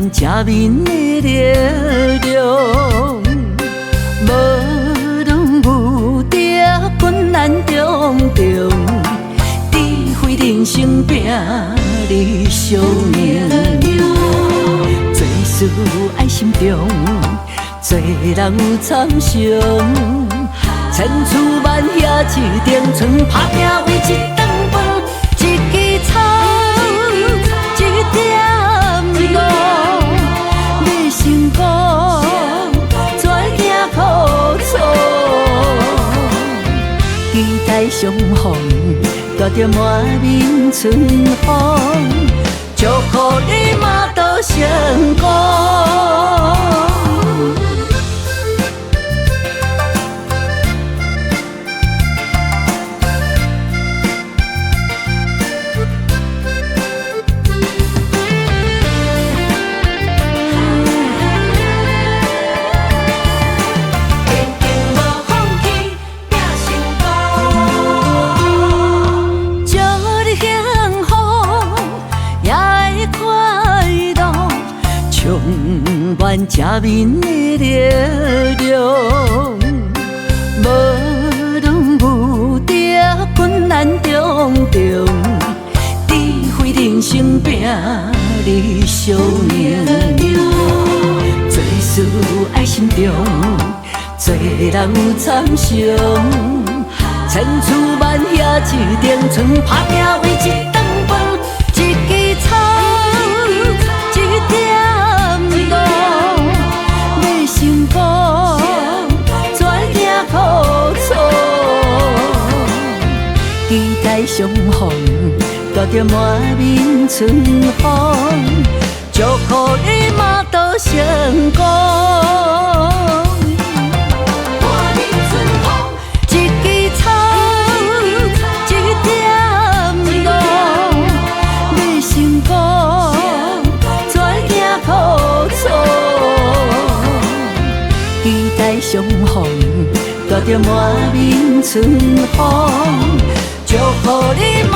万正面的力量，无论有敌困难重重，智慧人生拼理想命。做事爱心重，做人有参详，千处万险一定存，打拼为一顿饭，一支草，一点露。要成功，怎行苦楚？期待相逢，带着满面春风，祝福你嘛都成功。正面的力量，无论有敌困难重重，智慧人生拼理想命。做事爱心重，做人有参详，千处万险一定存，打拼为一顿饭，一支草，一点露。成功，怎行苦楚？期待相逢，带着满面春风，祝福你嘛都成功。满面春风，一支草，一点露。要成功，怎行苦楚？期待相逢，带着满面春风，祝福你嘛。